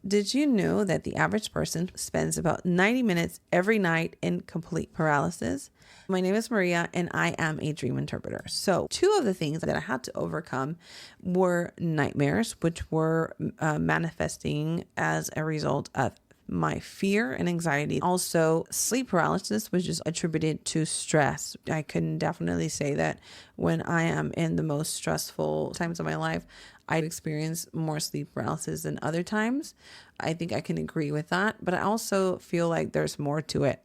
Did you know that the average person spends about 90 minutes every night in complete paralysis? My name is Maria and I am a dream interpreter. So, two of the things that I had to overcome were nightmares, which were manifesting as a result of my fear and anxiety. Also, sleep paralysis, which is attributed to stress. I can definitely say that when I am in the most stressful times of my life, I'd experience more sleep paralysis than other times. I think I can agree with that, but I also feel like there's more to it.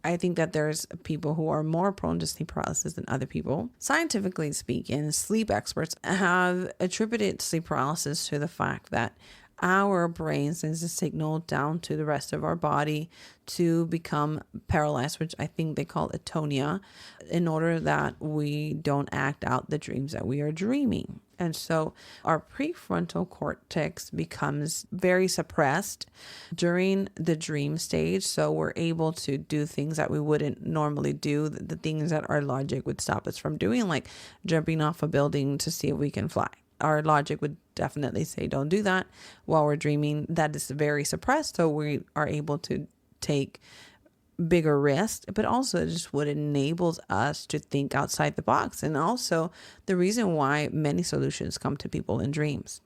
I think that there's people who are more prone to sleep paralysis than other people. Scientifically speaking, sleep experts have attributed sleep paralysis to the fact that our brain sends a signal down to the rest of our body to become paralyzed, which I think they call atonia, in order that we don't act out the dreams that we are dreaming. And so our prefrontal cortex becomes very suppressed during the dream stage. So we're able to do things that we wouldn't normally do, the things that our logic would stop us from doing, like jumping off a building to see if we can fly. Our logic would definitely say don't do that while we're dreaming. That is very suppressed, so we are able to take bigger risks, but also just what enables us to think outside the box. And also the reason why many solutions come to people in dreams.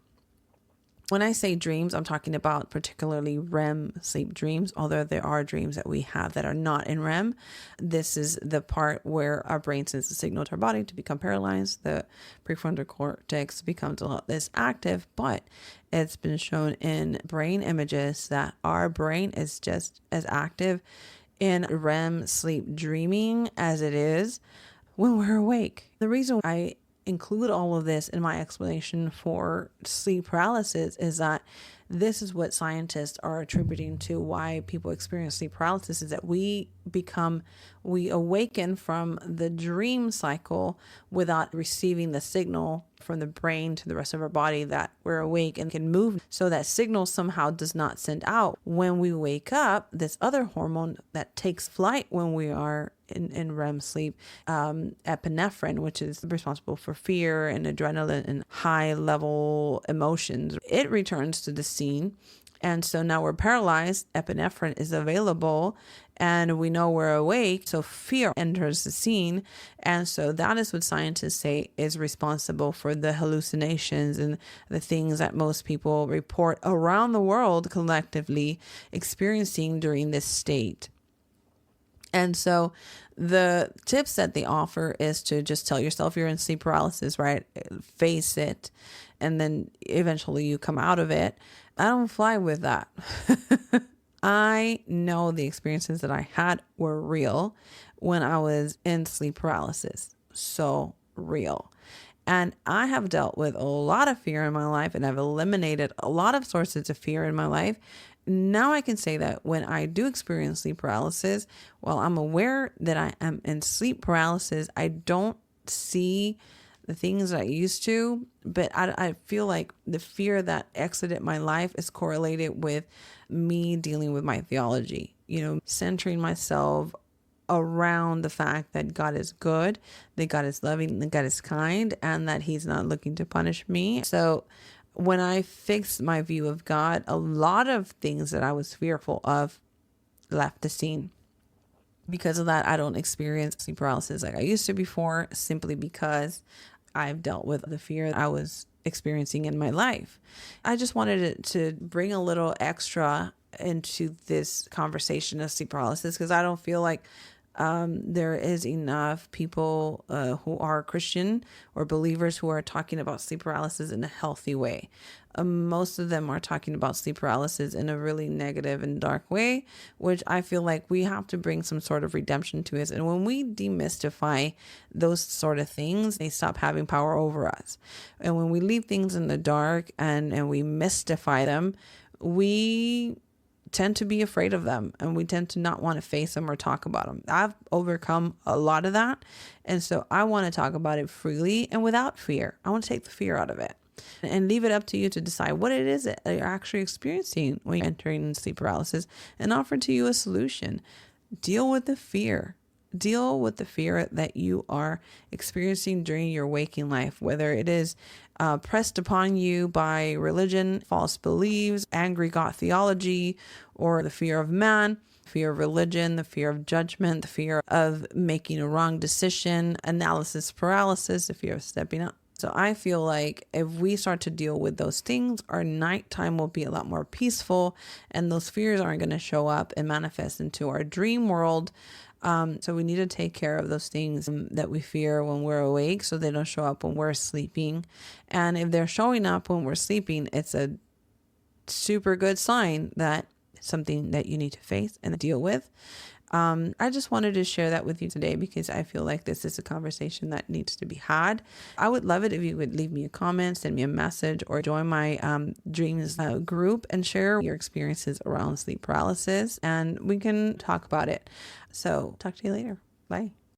When I say dreams, I'm talking about particularly REM sleep dreams, although there are dreams that we have that are not in REM. This is the part where our brain sends a signal to our body to become paralyzed. The prefrontal cortex becomes a lot less active, but it's been shown in brain images that our brain is just as active in REM sleep dreaming as it is when we're awake. The reason I include all of this in my explanation for sleep paralysis is that this is what scientists are attributing to why people experience sleep paralysis, is that we awaken from the dream cycle without receiving the signal from the brain to the rest of our body that we're awake and can move. So that signal somehow does not send out. When we wake up, this other hormone that takes flight when we are in REM sleep, epinephrine, which is responsible for fear and adrenaline and high level emotions, it returns to the scene. And so now we're paralyzed, epinephrine is available, and we know we're awake. So fear enters the scene. And so that is what scientists say is responsible for the hallucinations and the things that most people report around the world collectively experiencing during this state. And so the tips that they offer is to just tell yourself you're in sleep paralysis, right? Face it. And then eventually you come out of it. I don't fly with that. I know the experiences that I had were real when I was in sleep paralysis. So real. And I have dealt with a lot of fear in my life, and I've eliminated a lot of sources of fear in my life. Now I can say that when I do experience sleep paralysis, while I'm aware that I am in sleep paralysis, I don't see the things that I used to, but I feel like the fear that exited my life is correlated with me dealing with my theology, centering myself around the fact that God is good, that God is loving, that God is kind, and that he's not looking to punish me. So when I fixed my view of God, a lot of things that I was fearful of left the scene. Because of that, I don't experience sleep paralysis like I used to before, simply because I've dealt with the fear I was experiencing in my life. I just wanted to bring a little extra into this conversation of sleep paralysis, because I don't feel like there is enough people who are Christian or believers who are talking about sleep paralysis in a healthy way. Most of them are talking about sleep paralysis in a really negative and dark way, which I feel like we have to bring some sort of redemption to it. And when we demystify those sort of things, they stop having power over us. And when we leave things in the dark and we mystify them, we tend to be afraid of them, and we tend to not want to face them or talk about them. I've overcome a lot of that. And so I want to talk about it freely and without fear. I want to take the fear out of it and leave it up to you to decide what it is that you're actually experiencing when you're entering sleep paralysis, and offer to you a solution. Deal with the fear. deal with the fear that you are experiencing during your waking life, whether it is pressed upon you by religion, false beliefs, angry God theology, or the fear of man, fear of religion, the fear of judgment, the fear of making a wrong decision, analysis paralysis, the fear of stepping up. So I feel like if we start to deal with those things, our nighttime will be a lot more peaceful, and those fears aren't going to show up and manifest into our dream world. So we need to take care of those things that we fear when we're awake so they don't show up when we're sleeping. And if they're showing up when we're sleeping, it's a super good sign that it's something that you need to face and deal with. I just wanted to share that with you today because I feel like this is a conversation that needs to be had. I would love it if you would leave me a comment, send me a message, or join my dreams group and share your experiences around sleep paralysis, and we can talk about it. So talk to you later. Bye.